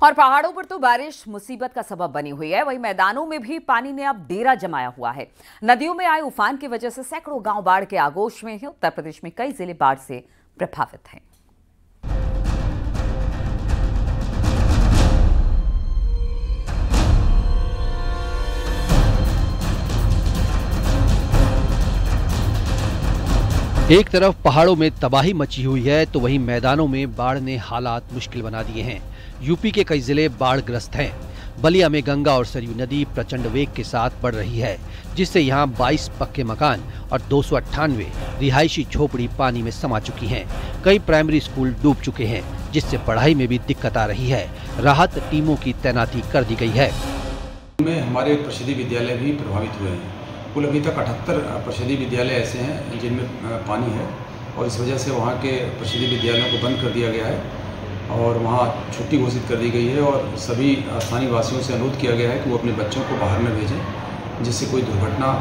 और पहाड़ों पर तो बारिश मुसीबत का सबब बनी हुई है, वहीं मैदानों में भी पानी ने अब डेरा जमाया हुआ है। नदियों में आए उफान की वजह से सैकड़ों गांव बाढ़ के आगोश में हैं। उत्तर प्रदेश में कई जिले बाढ़ से प्रभावित हैं। एक तरफ पहाड़ों में तबाही मची हुई है तो वहीं मैदानों में बाढ़ ने हालात मुश्किल बना दिए हैं। यूपी के कई जिले बाढ़ग्रस्त हैं। बलिया में गंगा और सरयू नदी प्रचंड वेग के साथ बढ़ रही है, जिससे यहां 22 पक्के मकान और 298 रिहायशी झोपड़ी पानी में समा चुकी हैं। कई प्राइमरी स्कूल डूब चुके हैं, जिससे पढ़ाई में भी दिक्कत आ रही है। राहत टीमों की तैनाती कर दी गई है। हमारे परिषदीय विद्यालय भी प्रभावित हुए हैं। कुल अभी तक 78 परिषदीय विद्यालय ऐसे हैं जिनमें पानी है और इस वजह से वहाँ के परिषदीय विद्यालयों को बंद कर दिया गया है और वहाँ छुट्टी घोषित कर दी गई है और सभी स्थानीय वासियों से अनुरोध किया गया है कि वो अपने बच्चों को बाहर न भेजें, जिससे कोई दुर्घटना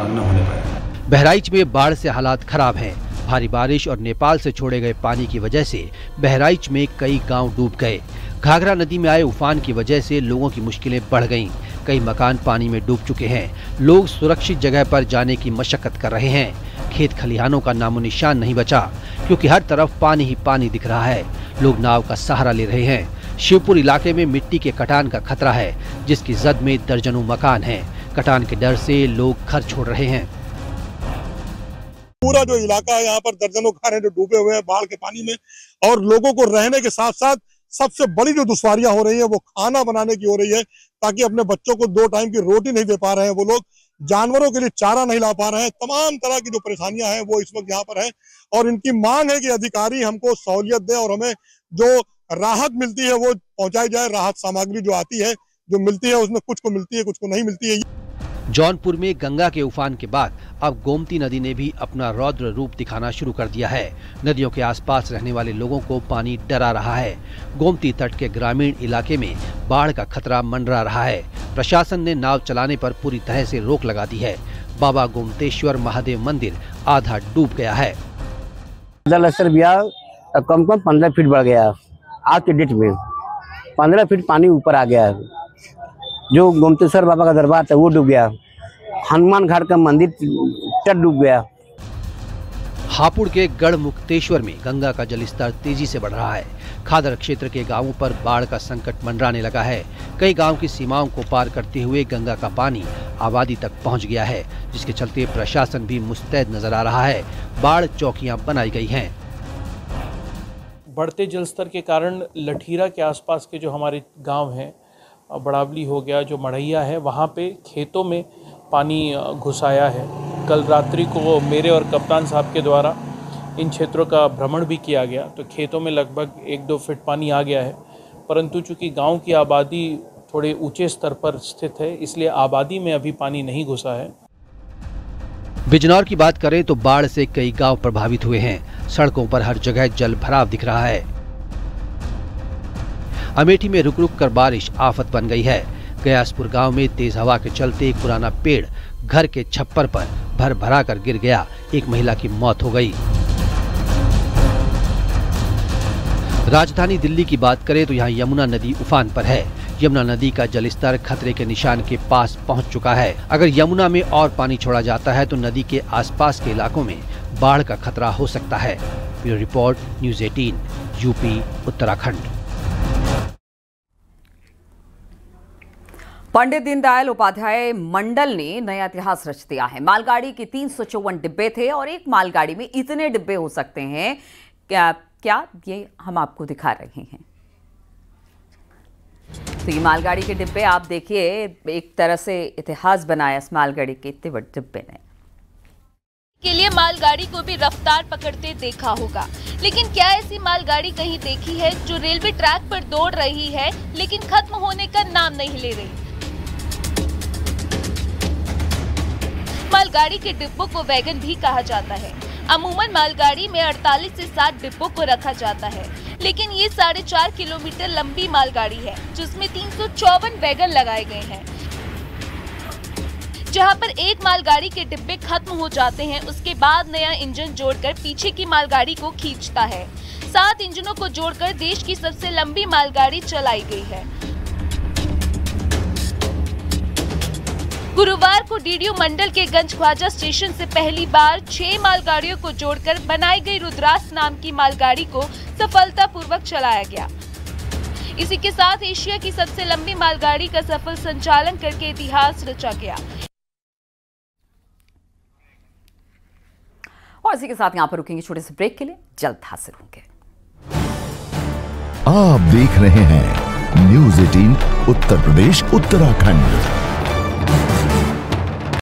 न होने पाए। बहराइच में बाढ़ से हालात खराब हैं। भारी बारिश और नेपाल से छोड़े गए पानी की वजह से बहराइच में कई गांव डूब गए। घाघरा नदी में आए उफान की वजह से लोगों की मुश्किलें बढ़ गईं। कई मकान पानी में डूब चुके हैं। लोग सुरक्षित जगह पर जाने की मशक्कत कर रहे हैं। खेत खलिहानों का नामो निशान नहीं बचा, क्योंकि हर तरफ पानी ही पानी दिख रहा है। लोग नाव का सहारा ले रहे हैं। शिवपुर इलाके में मिट्टी के कटान का खतरा है, जिसकी जद में दर्जनों मकान हैं। कटान के डर से लोग घर छोड़ रहे हैं। पूरा जो इलाका है यहाँ पर दर्जनों घर हैं जो डूबे हुए हैं बाढ़ के पानी में, और लोगों को रहने के साथ साथ सबसे बड़ी जो दुश्वारियां हो रही है वो खाना बनाने की हो रही है, ताकि अपने बच्चों को 2 टाइम की रोटी नहीं दे पा रहे हैं वो लोग, जानवरों के लिए चारा नहीं ला पा रहे हैं। तमाम तरह की जो परेशानियां हैं वो इस वक्त यहाँ पर है और इनकी मांग है कि अधिकारी हमको सहूलियत दे और हमें जो राहत मिलती है वो पहुंचाई जाए। राहत सामग्री जो आती है, जो मिलती है, उसमें कुछ को मिलती है, कुछ को नहीं मिलती है। जौनपुर में गंगा के उफान के बाद अब गोमती नदी ने भी अपना रौद्र रूप दिखाना शुरू कर दिया है। नदियों के आसपास रहने वाले लोगों को पानी डरा रहा है। गोमती तट के ग्रामीण इलाके में बाढ़ का खतरा मंडरा रहा है। प्रशासन ने नाव चलाने पर पूरी तरह से रोक लगा दी है। बाबा गोमतेश्वर महादेव मंदिर आधा डूब गया है। कम 15 फीट बढ़ गया। आज के डेट में 15 फीट पानी ऊपर आ गया है। जो गोमतेश्वर बाबा का दरबार था वो डूब गया। हनुमान घाट का मंदिर तट डूब गया। हापुड़ के गढ़ मुक्तेश्वर में गंगा का जलस्तर तेजी से बढ़ रहा है। खादर क्षेत्र के गांवों पर बाढ़ का संकट मंडराने लगा है। कई गांव की सीमाओं को पार करते हुए गंगा का पानी आबादी तक पहुंच गया है, जिसके चलते प्रशासन भी मुस्तैद नजर आ रहा है। बाढ़ चौकियां बनाई गई हैं। बढ़ते जलस्तर के कारण लठीरा के आसपास के जो हमारे गांव हैं, बड़ावली हो गया, जो मढ़ैया है, वहाँ पे खेतों में पानी घुस आया है। कल रात्रि को मेरे और कप्तान साहब के द्वारा इन क्षेत्रों का भ्रमण भी किया गया, तो खेतों में लगभग 1-2 फीट पानी आ गया है। परंतु चूँकि गांव की आबादी थोड़े ऊंचे स्तर पर स्थित है, इसलिए आबादी में अभी पानी नहीं घुसा है। बिजनौर की बात करें तो बाढ़ से कई गांव प्रभावित हुए हैं। सड़कों पर हर जगह जल भराव दिख रहा है। अमेठी में रुक रुक कर बारिश आफत बन गई है। गयासपुर गांव में तेज हवा के चलते एक पुराना पेड़ घर के छप्पर पर भर भरा कर गिर गया। एक महिला की मौत हो गई। राजधानी दिल्ली की बात करें तो यहाँ यमुना नदी उफान पर है। यमुना नदी का जलस्तर खतरे के निशान के पास पहुंच चुका है। अगर यमुना में और पानी छोड़ा जाता है तो नदी के आसपास के इलाकों में बाढ़ का खतरा हो सकता है। Bureau report, news 18, UP, Uttarakhand. Pandit Deendayal Upadhyay मंडल ने नया इतिहास रच दिया है। मालगाड़ी के 354 डिब्बे थे और एक मालगाड़ी में इतने डिब्बे हो सकते हैं क्या ये हम आपको दिखा रहे हैं। तो ये मालगाड़ी के डिब्बे आप देखिए, एक तरह से इतिहास बनाया इस मालगाड़ी के इतने बड़े डिब्बे ने। के लिए मालगाड़ी को भी रफ्तार पकड़ते देखा होगा, लेकिन क्या ऐसी मालगाड़ी कहीं देखी है जो रेलवे ट्रैक पर दौड़ रही है लेकिन खत्म होने का नाम नहीं ले रही। मालगाड़ी के डिब्बों को वैगन भी कहा जाता है। अमूमन मालगाड़ी में 48 से 60 डिब्बों को रखा जाता है, लेकिन ये 4.5 किलोमीटर लंबी मालगाड़ी है जिसमें 354 वैगन लगाए गए हैं। जहां पर एक मालगाड़ी के डिब्बे खत्म हो जाते हैं, उसके बाद नया इंजन जोड़कर पीछे की मालगाड़ी को खींचता है। 7 इंजनों को जोड़कर देश की सबसे लंबी मालगाड़ी चलाई गई है। गुरुवार को डीडीओ मंडल के गंज ख्वाजा स्टेशन से पहली बार 6 मालगाड़ियों को जोड़कर बनाई गई रुद्रास नाम की मालगाड़ी को सफलतापूर्वक चलाया गया। इसी के साथ एशिया की सबसे लंबी मालगाड़ी का सफल संचालन करके इतिहास रचा गया। और इसी के साथ यहाँ पर रुकेंगे छोटे से ब्रेक के लिए, जल्द हाजिर होंगे। आप देख रहे हैं न्यूज़ 18 उत्तर प्रदेश उत्तराखंड।